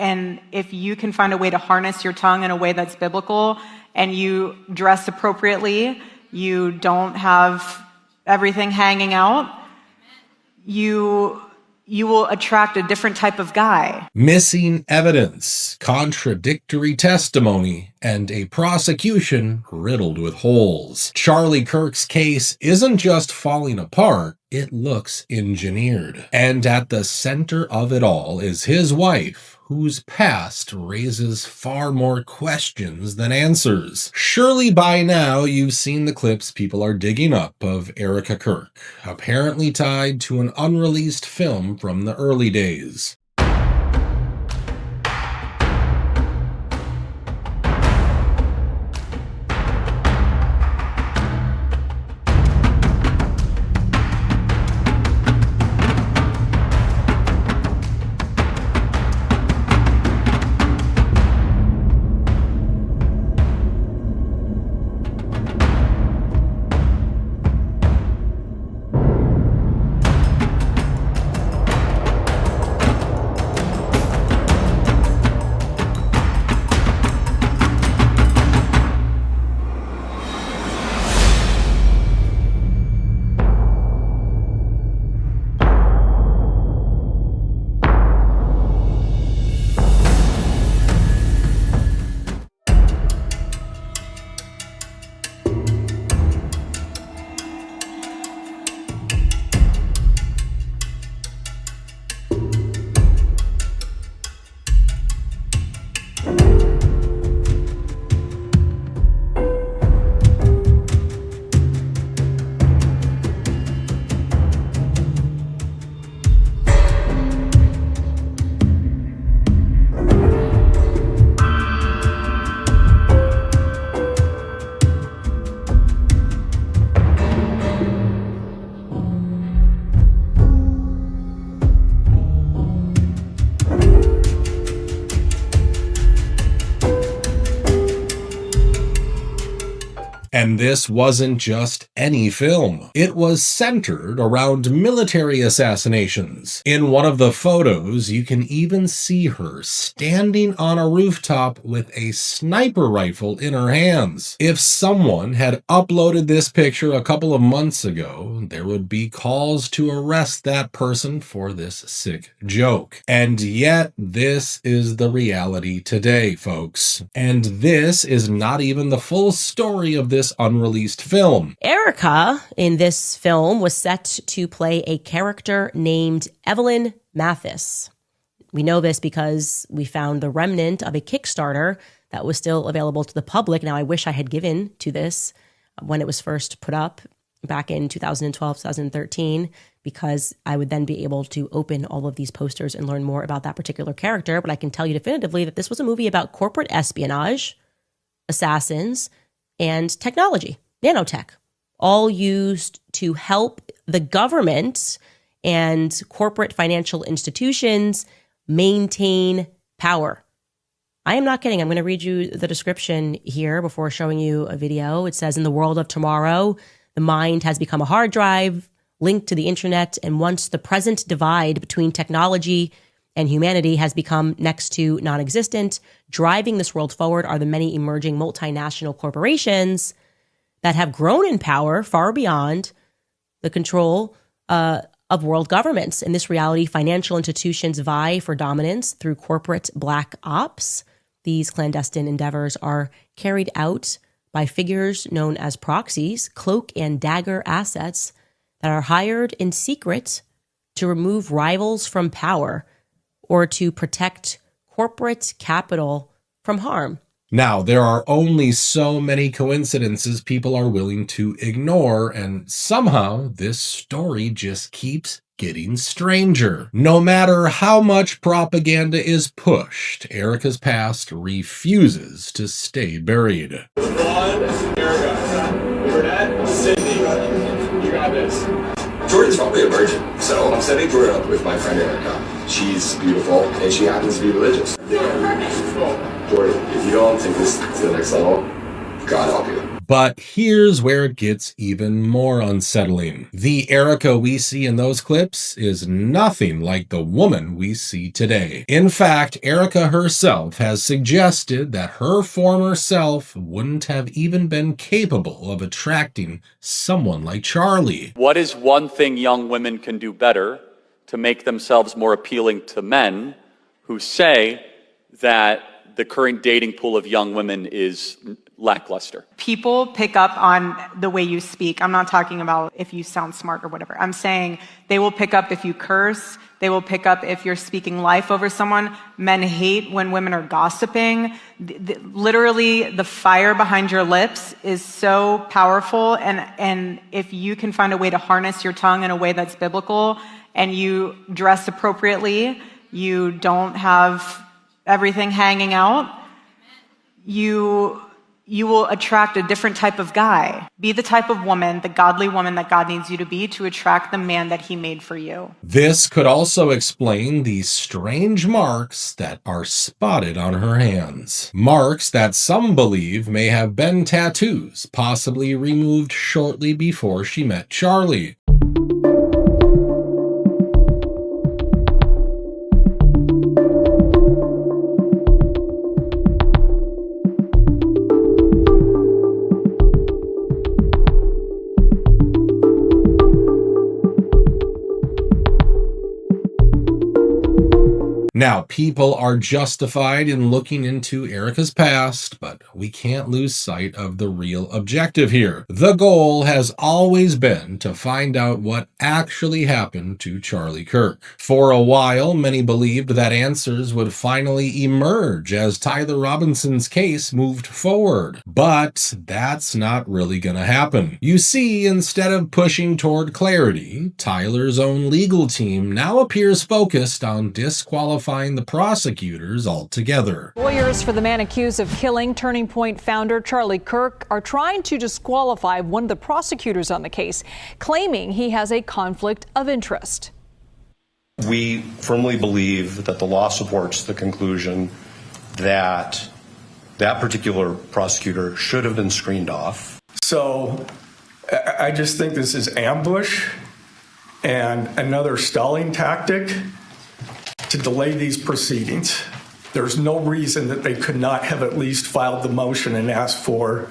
And if you can find a way to harness your tongue in a way that's biblical, and you dress appropriately, you don't have everything hanging out, you will attract a different type of guy. Missing evidence, contradictory testimony, and a prosecution riddled with holes. Charlie Kirk's case isn't just falling apart, it looks engineered. And at the center of it all is his wife, whose past raises far more questions than answers. Surely by now you've seen the clips people are digging up of Erika Kirk, apparently tied to an unreleased film from the early days. And this wasn't just any film. It was centered around military assassinations. In one of the photos, you can even see her standing on a rooftop with a sniper rifle in her hands. If someone had uploaded this picture a couple of months ago, there would be calls to arrest that person for this sick joke. And yet, this is the reality today, folks. And this is not even the full story of this unreleased film. Erika in this film was set to play a character named Evelyn Mathis. We know this because we found the remnant of a Kickstarter that was still available to the public. Now, I wish I had given to this when it was first put up back in 2012, 2013, because I would then be able to open all of these posters and learn more about that particular character. But I can tell you definitively that this was a movie about corporate espionage, assassins, and technology, nanotech, all used to help the government and corporate financial institutions maintain power. I am not kidding. I'm going to read you the description here before showing you a video. It says, in the world of tomorrow, the mind has become a hard drive linked to the internet, and once the present divide between technology and humanity has become next to non-existent, driving this world forward are the many emerging multinational corporations that have grown in power far beyond the control of world governments. In this reality, financial institutions vie for dominance through corporate black ops. These clandestine endeavors are carried out by figures known as proxies, cloak and dagger assets that are hired in secret to remove rivals from power or to protect corporate capital from harm. Now, there are only so many coincidences people are willing to ignore, and somehow this story just keeps getting stranger. No matter how much propaganda is pushed, Erika's past refuses to stay buried. Vaughn, Erika, Burnett, Sydney, you got this. Jordan's probably a virgin, so I'm setting Jordan up with my friend Erika. She's beautiful, and she happens to be religious. Yeah, perfect. Cool. Jordan, if you don't take this to the next level, God help you. But here's where it gets even more unsettling. The Erica we see in those clips is nothing like the woman we see today. In fact, Erica herself has suggested that her former self wouldn't have even been capable of attracting someone like Charlie. What is one thing young women can do better to make themselves more appealing to men who say that the current dating pool of young women is lackluster? People pick up on the way you speak. I'm not talking about if you sound smart or whatever. I'm saying they will pick up if you curse. They will pick up if you're speaking life over someone. Men hate when women are gossiping. Literally, the fire behind your lips is so powerful. And if you can find a way to harness your tongue in a way that's biblical, and you dress appropriately, you don't have everything hanging out, you will attract a different type of guy. Be the type of woman, the godly woman that God needs you to be to attract the man that he made for you. This could also explain the strange marks that are spotted on her hands. Marks that some believe may have been tattoos, possibly removed shortly before she met Charlie. Now, people are justified in looking into Erika'S past, but we can't lose sight of the real objective here. The goal has always been to find out what actually happened to Charlie Kirk. For a while, many believed that answers would finally emerge as Tyler Robinson's case moved forward. But that's not really gonna happen. You see, instead of pushing toward clarity, Tyler's own legal team now appears focused on disqualifying the prosecutors altogether. Lawyers for the man accused of killing Turning Point founder Charlie Kirk are trying to disqualify one of the prosecutors on the case, claiming he has a conflict of interest. We firmly believe that the law supports the conclusion that that particular prosecutor should have been screened off. So I just think this is ambush and another stalling tactic to delay these proceedings. There's no reason that they could not have at least filed the motion and asked for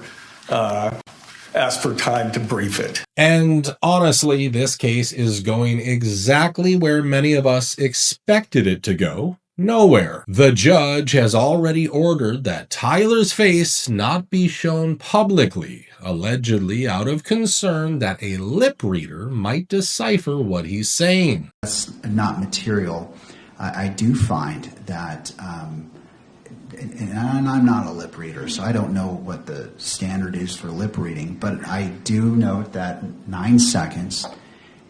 time to brief it. And honestly, this case is going exactly where many of us expected it to go. Nowhere. The judge has already ordered that Tyler's face not be shown publicly, allegedly out of concern that a lip reader might decipher what he's saying. That's not material. I do find that, and I'm not a lip reader, so I don't know what the standard is for lip reading, but I do note that 9 seconds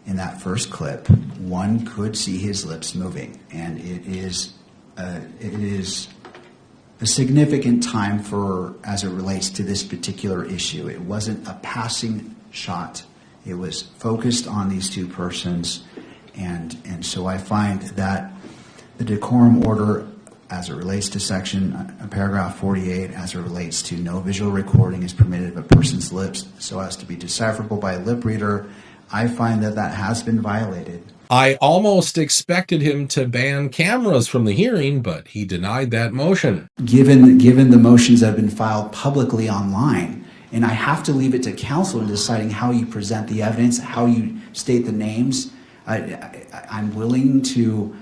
in that first clip, one could see his lips moving, and it is a significant time as it relates to this particular issue. It wasn't a passing shot. It was focused on these two persons, and so I find that the decorum order, as it relates to paragraph 48, as it relates to no visual recording is permitted of a person's lips so as to be decipherable by a lip reader, I find that has been violated. I almost expected him to ban cameras from the hearing, but he denied that motion. Given the motions that have been filed publicly online, and I have to leave it to counsel in deciding how you present the evidence, how you state the names, I'm willing to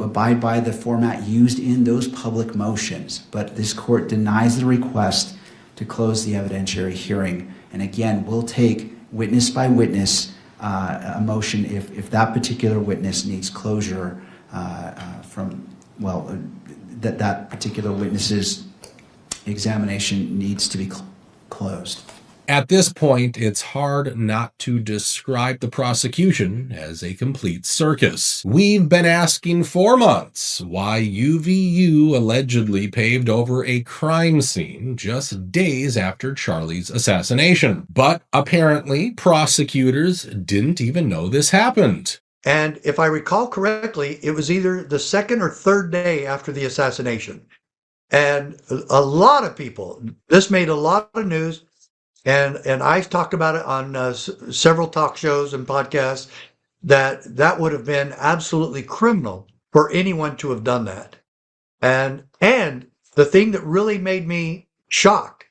abide by the format used in those public motions, but this court denies the request to close the evidentiary hearing. And again, we'll take witness by witness a motion if that particular witness needs closure that particular witness's examination needs to be closed. At this point, it's hard not to describe the prosecution as a complete circus. We've been asking for months why UVU allegedly paved over a crime scene just days after Charlie's assassination. But apparently, prosecutors didn't even know this happened. And if I recall correctly, it was either the second or third day after the assassination. And a lot of people, this made a lot of news. And I've talked about it on several talk shows and podcasts that would have been absolutely criminal for anyone to have done that. And the thing that really made me shocked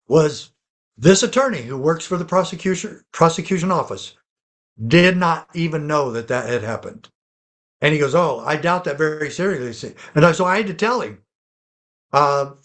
was this attorney who works for the prosecution office did not even know that had happened. And he goes, "Oh, I doubt that very seriously." And so I had to tell him,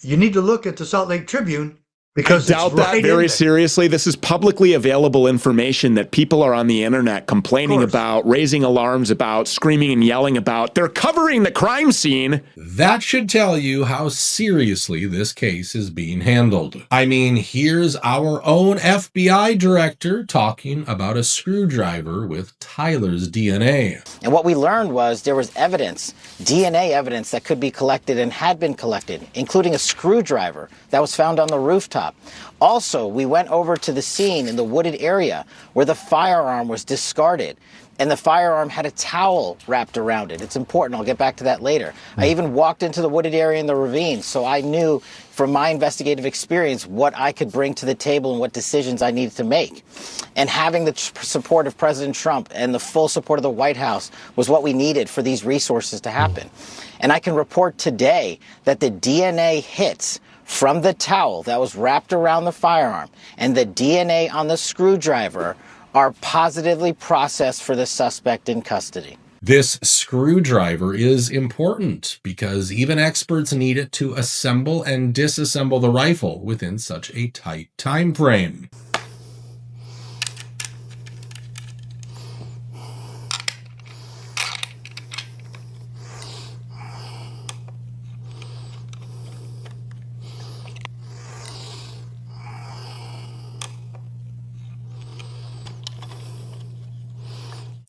you need to look at the Salt Lake Tribune because I doubt it's that right very in there. seriously. This is publicly available information that people are on the internet complaining about, raising alarms about, screaming and yelling about. They're covering the crime scene. That should tell you how seriously this case is being handled. I mean, here's our own FBI director talking about a screwdriver with Tyler's DNA. And what we learned was there was evidence, DNA evidence that could be collected and had been collected, including a screwdriver that was found on the rooftop. Also, we went over to the scene in the wooded area where the firearm was discarded, and the firearm had a towel wrapped around it. It's important. I'll get back to that later. I even walked into the wooded area in the ravine, so I knew from my investigative experience what I could bring to the table and what decisions I needed to make. And having the support of President Trump and the full support of the White House was what we needed for these resources to happen. And I can report today that the DNA hits from the towel that was wrapped around the firearm and the DNA on the screwdriver are positively processed for the suspect in custody. This screwdriver is important because even experts need it to assemble and disassemble the rifle within such a tight time frame.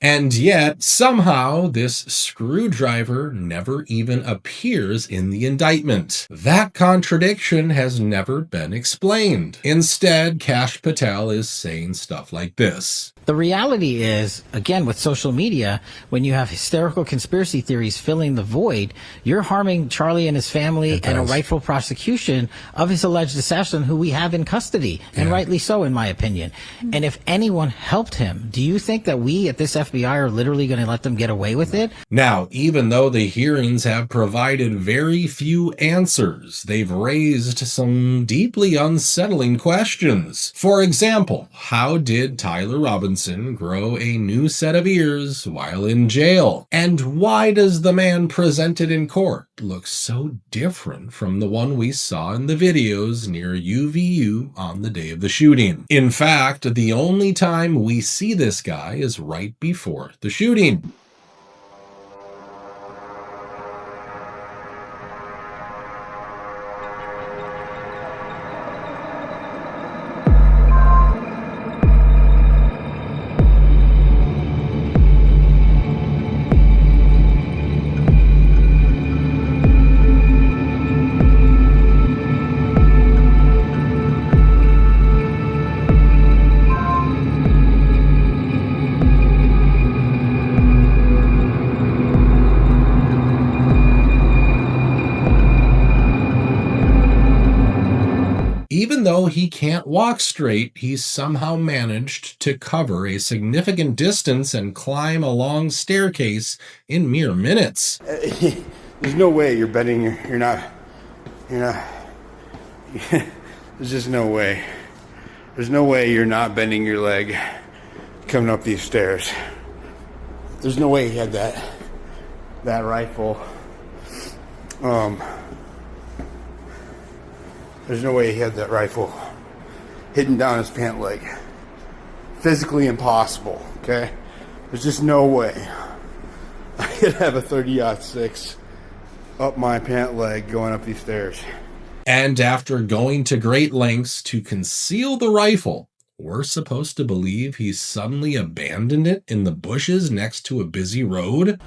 And yet, somehow, this screwdriver never even appears in the indictment. That contradiction has never been explained. Instead, Kash Patel is saying stuff like this. The reality is, again, with social media, when you have hysterical conspiracy theories filling the void, you're harming Charlie and his family and a rightful prosecution of his alleged assassin who we have in custody, and rightly so, in my opinion. And if anyone helped him, do you think that we at this FBI are literally going to let them get away with it? Now, even though the hearings have provided very few answers, they've raised some deeply unsettling questions. For example, how did Tyler Robinson grow a new set of ears while in jail? And why does the man presented in court look so different from the one we saw in the videos near UVU on the day of the shooting? In fact, the only time we see this guy is right before the shooting. Even though he can't walk straight, he's somehow managed to cover a significant distance and climb a long staircase in mere minutes. There's no way you're betting you're not, there's just no way. There's no way you're not bending your leg coming up these stairs. There's no way he had that rifle. There's no way he had that rifle hidden down his pant leg. Physically impossible, okay? There's just no way I could have a 30-06 up my pant leg going up these stairs. And after going to great lengths to conceal the rifle, we're supposed to believe he suddenly abandoned it in the bushes next to a busy road?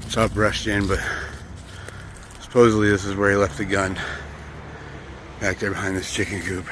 It's all brushed in, but supposedly this is where he left the gun, back there behind this chicken coop.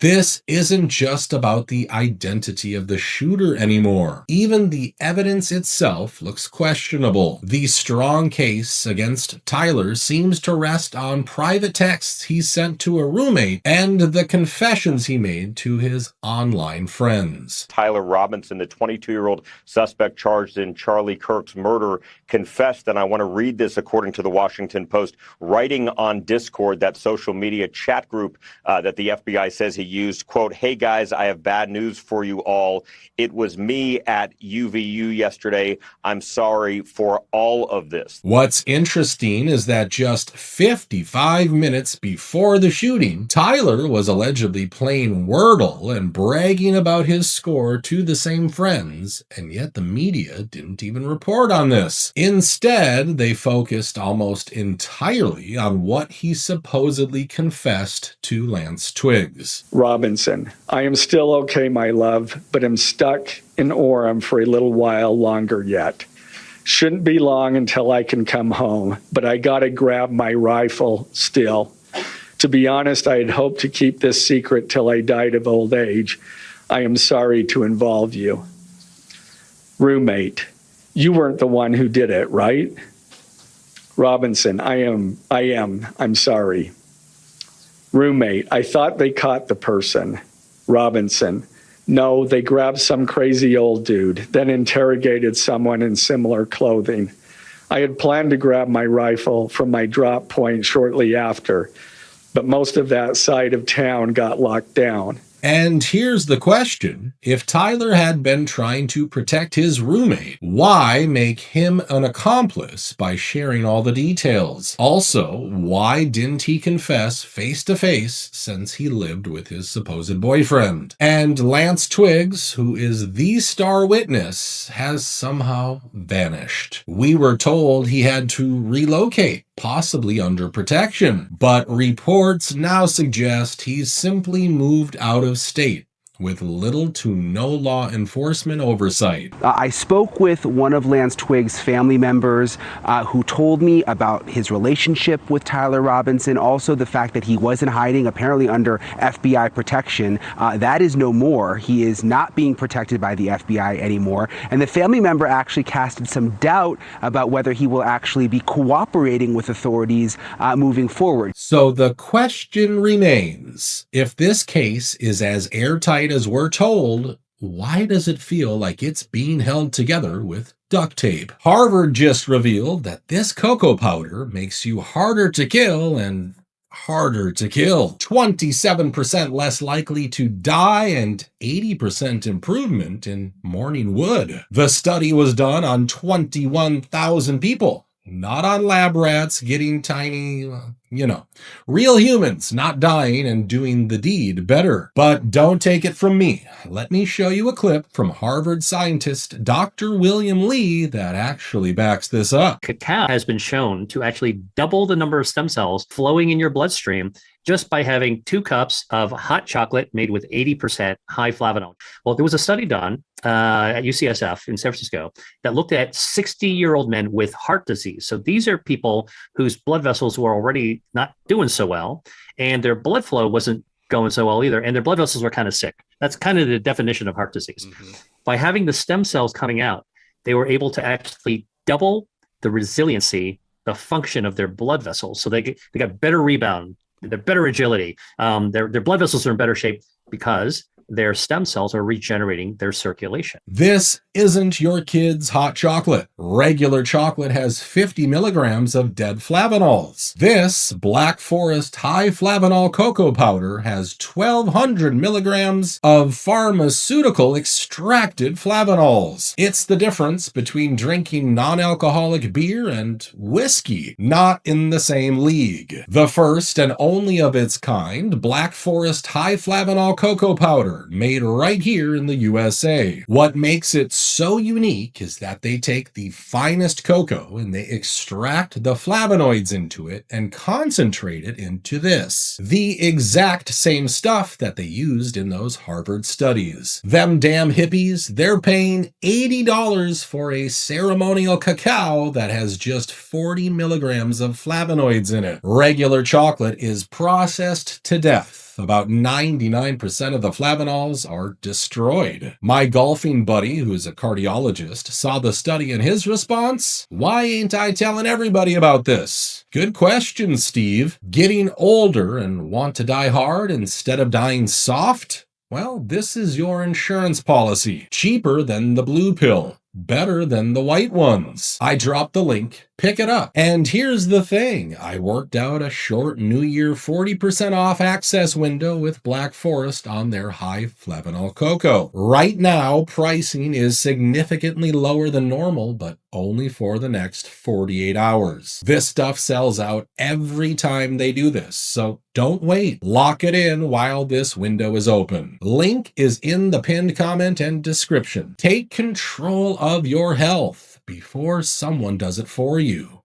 This isn't just about the identity of the shooter anymore. Even the evidence itself looks questionable. The strong case against Tyler seems to rest on private texts he sent to a roommate and the confessions he made to his online friends. Tyler Robinson, the 22-year-old suspect charged in Charlie Kirk's murder, confessed, and I want to read this according to the Washington Post, writing on Discord, that social media chat group that the FBI says he used, quote, "Hey guys, I have bad news for you all. It was me at UVU yesterday. I'm sorry for all of this." What's interesting is that just 55 minutes before the shooting, Tyler was allegedly playing Wordle and bragging about his score to the same friends, and yet the media didn't even report on this. Instead, they focused almost entirely on what he supposedly confessed to Lance Twiggs. Robinson, I am still okay, my love, but am stuck in Orem for a little while longer yet. Shouldn't be long until I can come home, but I gotta grab my rifle still. To be honest, I had hoped to keep this secret till I died of old age. I am sorry to involve you. Roommate, you weren't the one who did it, right? Robinson, I'm sorry. Roommate, I thought they caught the person. Robinson, no, they grabbed some crazy old dude, then interrogated someone in similar clothing. I had planned to grab my rifle from my drop point shortly after, but most of that side of town got locked down. And here's the question. If Tyler had been trying to protect his roommate, why make him an accomplice by sharing all the details? Also, why didn't he confess face to face since he lived with his supposed boyfriend? And Lance Twiggs, who is the star witness, has somehow vanished. We were told he had to relocate, possibly under protection, but reports now suggest he's simply moved out of state with little to no law enforcement oversight. I spoke with one of Lance Twiggs' family members who told me about his relationship with Tyler Robinson, also the fact that he was in hiding, apparently under FBI protection. That is no more. He is not being protected by the FBI anymore. And the family member actually casted some doubt about whether he will actually be cooperating with authorities moving forward. So the question remains, if this case is as airtight as we're told, why does it feel like it's being held together with duct tape? Harvard just revealed that this cocoa powder makes you harder to kill and harder to kill. 27% less likely to die and 80% improvement in morning wood. The study was done on 21,000 people. Not on lab rats getting tiny, real humans not dying and doing the deed better. But don't take it from me. Let me show you a clip from Harvard scientist Dr. William Lee that actually backs this up. Cacao has been shown to actually double the number of stem cells flowing in your bloodstream just by having 2 cups of hot chocolate made with 80% high flavanol. Well, there was a study done at UCSF in San Francisco that looked at 60-year-old men with heart disease. So these are people whose blood vessels were already not doing so well, and their blood flow wasn't going so well either, and their blood vessels were kind of sick. That's kind of the definition of heart disease. Mm-hmm. By having the stem cells coming out, they were able to actually double the resiliency, the function of their blood vessels. So they got better rebound, they're better agility. Their blood vessels are in better shape because their stem cells are regenerating their circulation. This isn't your kid's hot chocolate. Regular chocolate has 50 milligrams of dead flavanols. This Black Forest high flavanol cocoa powder has 1,200 milligrams of pharmaceutical extracted flavanols. It's the difference between drinking non-alcoholic beer and whiskey, not in the same league. The first and only of its kind, Black Forest high flavanol cocoa powder, made right here in the USA. What makes it so unique is that they take the finest cocoa and they extract the flavonoids into it and concentrate it into this. The exact same stuff that they used in those Harvard studies. Them damn hippies, they're paying $80 for a ceremonial cacao that has just 40 milligrams of flavonoids in it. Regular chocolate is processed to death About 99% of the flavanols are destroyed. My golfing buddy, who's a cardiologist, saw the study and his response, "Why ain't I telling everybody about this?" Good question, Steve. Getting older and want to die hard instead of dying soft? Well, this is your insurance policy. Cheaper than the blue pill. Better than the white ones. I dropped the link. Pick it up. And here's the thing. I worked out a short New Year 40% off access window with Black Forest on their high flavanol cocoa. Right now, pricing is significantly lower than normal, but only for the next 48 hours. This stuff sells out every time they do this, so don't wait. Lock it in while this window is open. Link is in the pinned comment and description. Take control of your health before someone does it for you.